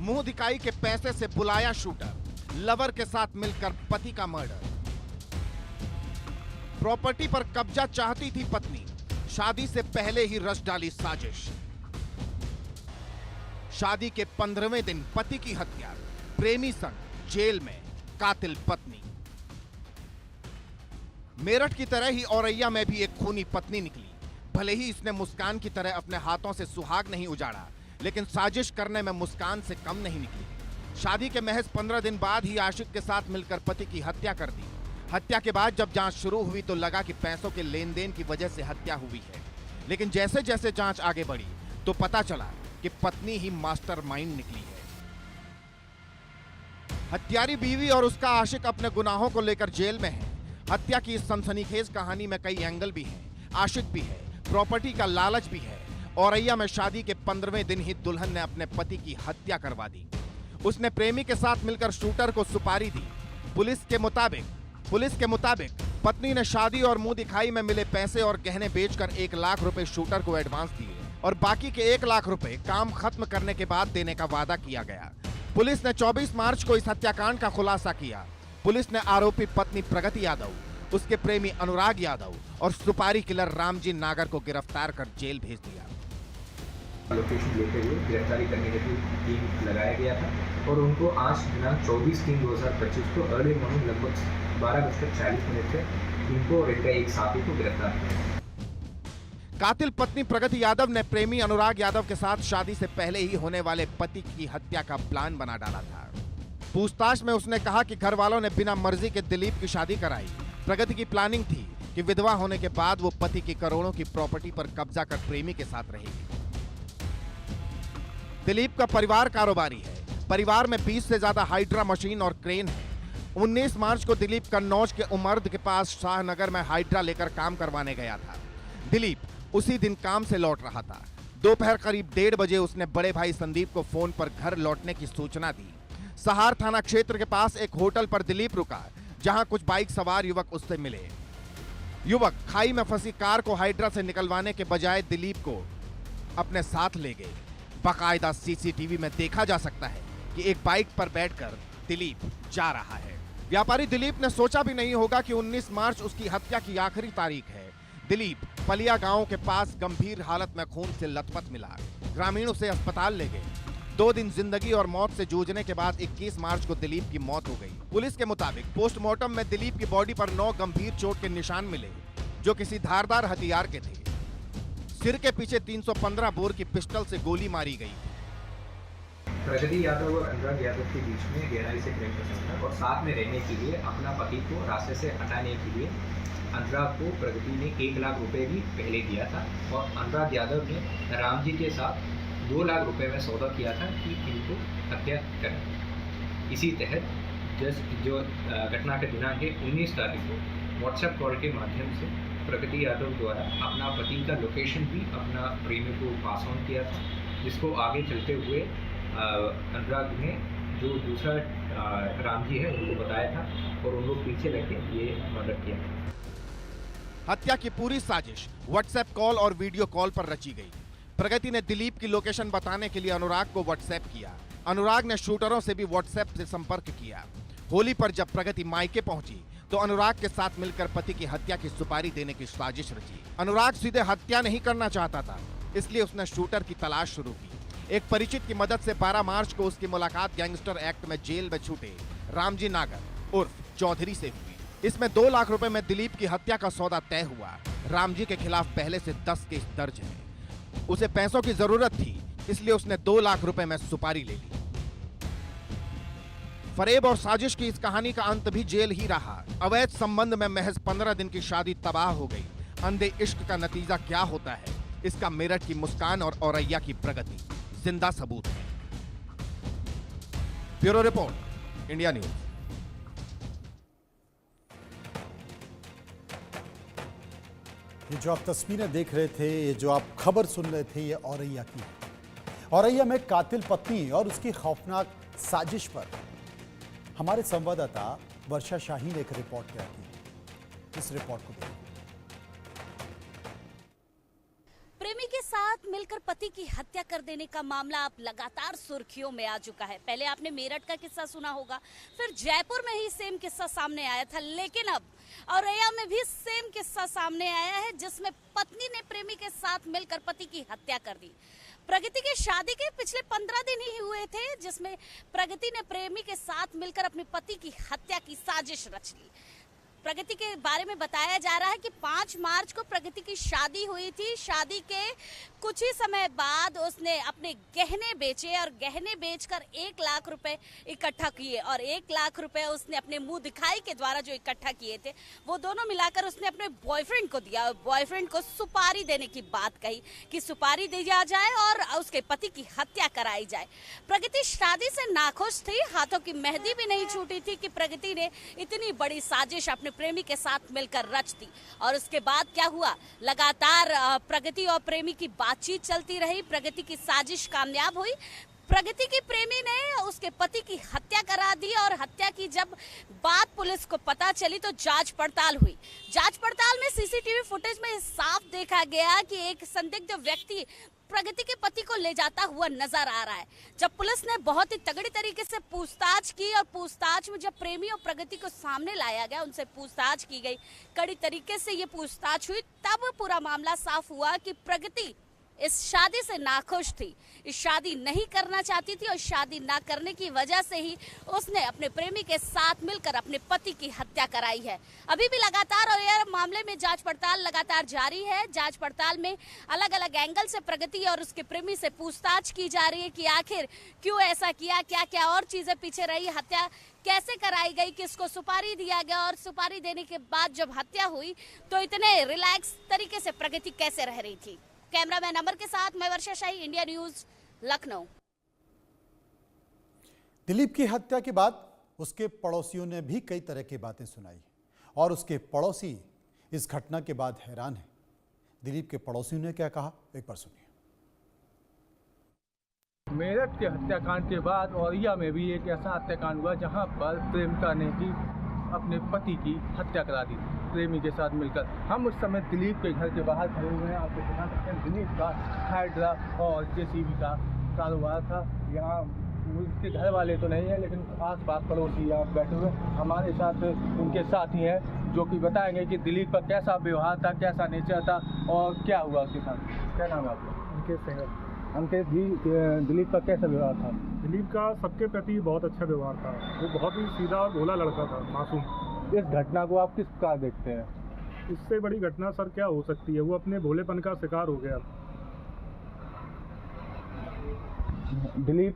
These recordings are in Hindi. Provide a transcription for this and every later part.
मुंह दिखाई के पैसे से बुलाया शूटर, लवर के साथ मिलकर पति का मर्डर। प्रॉपर्टी पर कब्जा चाहती थी पत्नी, शादी से पहले ही रच डाली साजिश। शादी के 15वें दिन पति की हत्या, प्रेमी संग जेल में कातिल पत्नी। मेरठ की तरह ही औरैया में भी एक खूनी पत्नी निकली। भले ही इसने मुस्कान की तरह अपने हाथों से सुहाग नहीं उजाड़ा, लेकिन साजिश करने में मुस्कान से कम नहीं निकली। शादी के महज 15 दिन बाद ही आशिक के साथ मिलकर पति की हत्या कर दी। हत्या के बाद जब जांच शुरू हुई तो लगा कि पैसों के लेन देन की वजह से हत्या हुई है, लेकिन जैसे जैसे जांच आगे बढ़ी तो पता चला कि पत्नी ही मास्टरमाइंड निकली है। हत्यारी बीवी और उसका आशिक अपने गुनाहों को लेकर जेल में है। हत्या की इस सनसनीखेज कहानी में कई एंगल भी हैं, आशिक भी है, प्रॉपर्टी का लालच भी है। औरैया में शादी के 15वें दिन ही दुल्हन ने अपने पति की हत्या करवा दी। उसने प्रेमी के साथ मिलकर शूटर को सुपारी दी। पुलिस के मुताबिक पत्नी ने शादी और मुंह दिखाई में मिले पैसे और गहने बेचकर 1 लाख रुपए शूटर को एडवांस दिए और बाकी के 1 लाख रुपए काम खत्म करने के बाद देने का वादा किया गया। पुलिस ने 24 मार्च को इस हत्याकांड का खुलासा किया। पुलिस ने आरोपी पत्नी प्रगति यादव, उसके प्रेमी अनुराग यादव और सुपारी किलर रामजी नागर को गिरफ्तार कर जेल भेज दिया। लोकेशन लेते हुए गिरफ्तारी करने के लिए टीम लगाया गया था और उनको आज दिनांक 24/3/2025 को अर्ली मॉर्निंग लगभग 12:40 से टीम को और इनका एक साथी को गिरफ्तार किया। कातिल पत्नी प्रगति यादव ने प्रेमी अनुराग यादव के साथ शादी से पहले ही होने वाले पति की हत्या का प्लान बना डाला था। पूछताछ में उसने कहा कि घर वालों ने बिना मर्जी के दिलीप की शादी कराई। प्रगति की प्लानिंग थी कि विधवा होने के बाद वो पति की करोड़ों की प्रॉपर्टी पर कब्जा कर प्रेमी के साथ रहेगी। दिलीप का परिवार कारोबारी है। परिवार में 20 से ज्यादा हाइड्रा मशीन और क्रेन है। 19 मार्च को दिलीप कन्नौज के उमर्द के पास शाहनगर में हाइड्रा लेकर काम करवाने गया था। दिलीप उसी दिन काम से लौट रहा था। दोपहर करीब 1:30 बजे उसने बड़े भाई संदीप को फोन पर घर लौटने की सूचना दी। सहार थाना क्षेत्र के पास एक होटल पर दिलीप रुका, जहां कुछ बाइक सवार युवक उससे मिले। युवक खाई में फंसी कार को हाइड्रा से निकलवाने के बजाय दिलीप को अपने साथ ले गए। बाकायदा सीसीटीवी में देखा जा सकता है कि एक बाइक पर बैठकर दिलीप जा रहा है। व्यापारी दिलीप ने सोचा भी नहीं होगा कि 19 मार्च उसकी हत्या की आखिरी तारीख है। दिलीप पलिया गांव के पास गंभीर हालत में खून से लथपथ मिला। ग्रामीण उसे अस्पताल ले गए। 2 दिन जिंदगी और मौत से जूझने के बाद 21 मार्च को दिलीप की मौत हो गई। पुलिस के मुताबिक पोस्टमार्टम में दिलीप की बॉडी पर 9 गंभीर चोट के निशान मिले, जो किसी धारदार हथियार के थे। सिर के पीछे 315 बोर की पिस्टल से गोली मारी गई। प्रगति यादव और अनुराग यादव के बीच में गहराई से प्रेम प्रसंग था और साथ में रहने के लिए अपना पति को रास्ते से हटाने के लिए अनुराग को प्रगति ने 1 लाख रुपए भी पहले दिया था और अनुराग यादव ने राम जी के साथ 2 लाख रुपए में सौदा किया था कि इनको हत्या करें। इसी तहत जो घटना के दिनांक 19 तारीख को व्हाट्सएप कॉल के माध्यम से प्रगति यादव द्वारा अपना पति का लोकेशन भी अपना प्रेमी को पास ऑन किया था, जिसको आगे चलते हुए अनुराग ने जो दूसरा राम जी है उनको बताया था और उन लोग पीछे लगे ये मर्डर किया। हत्या की पूरी साजिश व्हाट्सएप कॉल और वीडियो कॉल पर रची गई। प्रगति ने दिलीप की लोकेशन बताने के लिए अनुराग को व्हाट्सएप किया। अनुराग ने शूटरों से भी व्हाट्सएप से संपर्क किया। होली पर जब प्रगति मायके पहुंची तो अनुराग के साथ मिलकर पति की हत्या की सुपारी देने की साजिश रची। अनुराग सीधे हत्या नहीं करना चाहता था, इसलिए उसने शूटर की तलाश शुरू की। एक परिचित की मदद से 12 मार्च को उसकी मुलाकात गैंगस्टर एक्ट में जेल में छूटे रामजी नागर उर्फ चौधरी से हुई। इसमें 2 लाख रुपए में दिलीप की हत्या का सौदा तय हुआ। रामजी के खिलाफ पहले से 10 केस दर्ज है। उसे पैसों की जरूरत थी, इसलिए उसने 2 लाख रुपए में सुपारी ले ली। फरेब और साजिश की इस कहानी का अंत भी जेल ही रहा। अवैध संबंध में महज 15 दिन की शादी तबाह हो गई। अंधे इश्क का नतीजा क्या होता है, इसका मेरठ की मुस्कान और औरैया की प्रगति जिंदा सबूत है। Bureau report, India news. ये जो आप तस्वीरें देख रहे थे, ये जो आप खबर सुन रहे थे, ये औरैया की है। औरैया में कातिल पत्नी और उसकी खौफनाक साजिश पर हमारे संवाददाता वर्षा शाही ने एक रिपोर्ट तैयार की। इस रिपोर्ट को देखिए। प्रेमी के साथ मिलकर पति पति की हत्या कर देने का मामला अब लगातार सुर्खियों में आ चुका है। पहले आपने मेरठ का किस्सा सुना होगा, फिर जयपुर में ही सेम किस्सा सामने आया था, लेकिन अब औरैया में भी सेम किस्सा सामने आया है, जिसमें पत्नी ने प्रेमी के साथ मिलकर पति की हत्या कर दी। प्रगति की शादी के पिछले 15 दिन ही हुए थे, जिसमें प्रगति ने प्रेमी के साथ मिलकर अपने पति की हत्या की साजिश रच ली। प्रगति के बारे में बताया जा रहा है कि 5 मार्च को प्रगति की शादी हुई थी। शादी के कुछ ही समय बाद उसने अपने गहने बेचे और गहने बेचकर 1 लाख रुपए इकट्ठा किए और 1 लाख रुपए उसने अपने मुंह दिखाई के द्वारा जो इकट्ठा किए थे वो दोनों मिलाकर उसने अपने बॉयफ्रेंड को दिया और बॉयफ्रेंड को सुपारी देने की बात कही कि सुपारी दिया जाए और उसके पति की हत्या कराई जाए। प्रगति शादी से नाखुश थी, हाथों की मेहंदी भी नहीं छूटी थी कि प्रगति ने इतनी बड़ी साजिश अपने प्रेमी के साथ मिलकर रच दी। और उसके बाद क्या हुआ, लगातार प्रगति और प्रेमी की बातचीत चलती रही। प्रगति की साजिश कामयाब हुई। प्रगति की प्रेमी ने उसके पति की हत्या करा दी और हत्या की जब बात पुलिस को पता चली तो जांच पड़ताल हुई। जांच पड़ताल में सीसीटीवी फुटेज में साफ देखा गया कि एक संदिग्ध व्यक्ति प्रगति के पति को ले जाता हुआ नजर आ रहा है। जब पुलिस ने बहुत ही तगड़ी तरीके से पूछताछ की और पूछताछ में जब प्रेमी और प्रगति को सामने लाया गया, उनसे पूछताछ की गई, कड़ी तरीके से ये पूछताछ हुई, तब पूरा मामला साफ हुआ कि प्रगति इस शादी से नाखुश थी, इस शादी नहीं करना चाहती थी और शादी ना करने की वजह से ही उसने अपने प्रेमी के साथ मिलकर अपने पति की हत्या कराई है। अभी भी लगातार और यह मामले में जांच पड़ताल लगातार जारी है। जांच पड़ताल में अलग अलग एंगल से प्रगति और उसके प्रेमी से पूछताछ की जा रही है कि आखिर क्यों ऐसा किया, क्या क्या और चीजें पीछे रही, हत्या कैसे कराई गई, किसको सुपारी दिया गया और सुपारी देने के बाद जब हत्या हुई तो इतने रिलैक्स तरीके से प्रगति कैसे रह रही थी। कैमरामैन अमर के साथ मैं वर्षा शाही, इंडिया न्यूज, लखनऊ। दिलीप की हत्या के बाद उसके पड़ोसियों ने भी कई तरह की बातें सुनाई और उसके पड़ोसी इस घटना के बाद हैरान हैं। दिलीप के पड़ोसियों ने क्या कहा, एक बार सुनिए। मेरठ के हत्याकांड के बाद औरैया में भी एक ऐसा हत्याकांड हुआ जहां पर प्रेमिका ने ही अपने पति की हत्या करा दी प्रेमी के साथ मिलकर। हम उस समय दिलीप के घर के बाहर खड़े हुए हैं, आपको दिखा सकते हैं। दिलीप का हाइड्रा और जेसीबी का कारोबार था। यहाँ उसके घर वाले तो नहीं है, लेकिन आस-पास पड़ोसी यहाँ बैठे हुए हमारे साथ उनके साथी हैं, जो कि बताएंगे कि दिलीप का कैसा व्यवहार था, कैसा नेचर था और क्या हुआ उसके साथ। क्या नाम है आपका? अंकित सिंह। अंकित जी, दिलीप का कैसा व्यवहार था? दिलीप का सबके प्रति बहुत अच्छा व्यवहार था। वो बहुत ही सीधा और भोला लड़का था, मासूम। इस घटना को आप किस प्रकार देखते हैं? इससे बड़ी घटना सर क्या हो सकती है, वो अपने भोलेपन का शिकार हो गया। दिलीप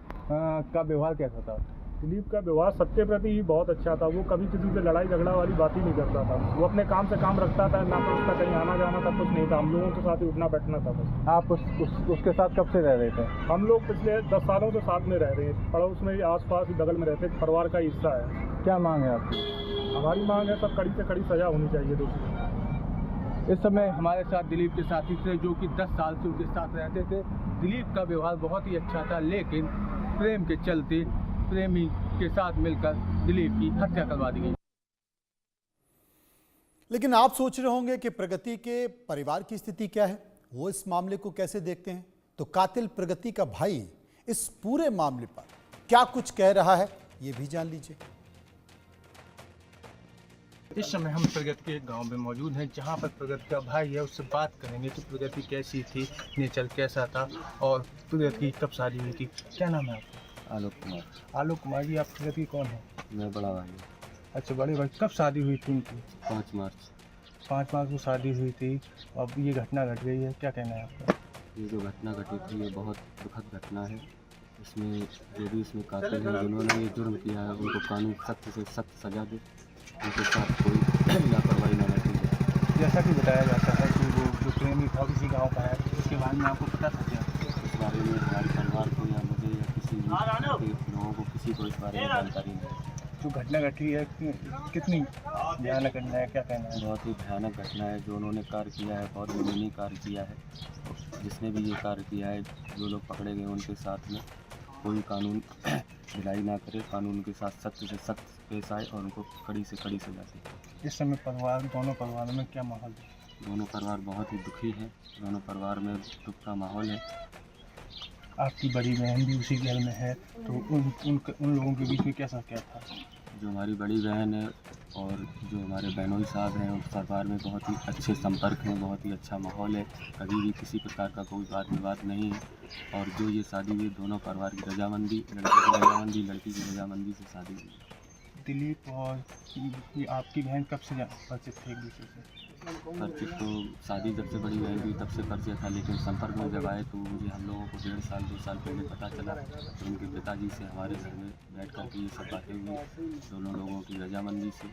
का व्यवहार कैसा था? दिलीप का व्यवहार सबके प्रति ही बहुत अच्छा था। वो कभी किसी से लड़ाई झगड़ा वाली बात ही नहीं करता था। वो अपने काम से काम रखता था, ना तो उसका कहीं आना जाना था, कुछ नहीं था। हम लोगों के साथ ही उठना बैठना था बस। आप उसके साथ कब से रह रहे थे? हम लोग पिछले 10 सालों से साथ में रह रहे हैं। पड़ोस में आस-पास बगल में रहते, परिवार का हिस्सा है। क्या मांग है आपकी? हमारी मांग है सब कड़ी से कड़ी सजा होनी चाहिए दोषी। इस समय हमारे साथ दिलीप के साथी थे, जो कि 10 साल से उनके साथ रहते थे। दिलीप का व्यवहार बहुत ही अच्छा था, लेकिन प्रेम के चलते प्रेमी के साथ मिलकर दिलीप की हत्या करवा दी गई। लेकिन आप सोच रहे होंगे कि प्रगति के परिवार की स्थिति क्या है, वो इस मामले को कैसे देखते हैं। तो कातिल प्रगति का भाई इस पूरे मामले पर क्या कुछ कह रहा है, ये भी जान लीजिए। इस समय हम प्रगति के गांव में मौजूद हैं, जहां पर प्रगति का भाई है। उससे बात करेंगे कि प्रगति कैसी थी, नेचर कैसा था और प्रगति की कब शादी हुई थी। क्या नाम है आपका? आलोक कुमार। आलोक कुमार जी, आप प्रगति कौन है? मैं बड़ा भाई हूँ। अच्छा, बड़े भाई। कब शादी हुई थी उनकी? 5 मार्च। 5 मार्च को शादी हुई थी। अब ये घटना घट गई है, क्या कहना है आपका? ये जो घटना घटी थी ये बहुत दुखद घटना है। इसमें जो भी इसमें कातिल हैं, जिन्होंने ये जुर्म किया है, उनको कानून सख्त से सख्त सजा दे, उनके साथ कोई लापरवाही न बरती जाए। जैसा कि बताया जाता है कि वो जो प्रेमी था किसी गाँव का है, उसके बारे में आपको पता था क्या? इस बारे में हमारे परिवार को या मुझे या किसी लोगों को किसी को इस बारे में जानकारी नहीं। जो घटना घटी है कितनी भयानक घटना है, क्या कहना है? बहुत ही भयानक घटना है। जो उन्होंने कार्य किया है बहुत ज़मीनी कार्य किया है। जिसने भी ये कार्य किया है, जो लोग पकड़े गए उनके साथ में कोई कानून ढिलाई ना करे, कानून के साथ सख्त से सख्त पेश आए और उनको कड़ी से कड़ी सजा दे। इस समय दोनों परिवारों में क्या माहौल है? दोनों परिवार बहुत ही दुखी है। दोनों परिवार में दुख का माहौल है। आपकी बड़ी बहन भी उसी घर में है, तो उन लोगों के बीच में कैसा क्या था? जो हमारी बड़ी बहन है और जो हमारे बहनोई साहब हैं, उस परिवार में बहुत ही अच्छे संपर्क हैं, बहुत ही अच्छा माहौल है, कभी भी किसी प्रकार का कोई बात विवाद नहीं है। और जो ये शादी हुई दोनों परिवार की रजामंदी, लड़के की रजामंदी, लड़की की रजामंदी से शादी हुई। दिलीप और ये आपकी बहन कब से परिचित थे एक दूसरे से? परिचित तो शादी जब से बड़ी बहन हुई तब से परिचय था, लेकिन संपर्क में जब आए तो मुझे हम लोगों को 1.5 साल 2 साल पहले पता चला। तो उनके पिताजी से हमारे घर में बैठ कर के ये सब बातें हुई दोनों लोगों की रजामंदी से।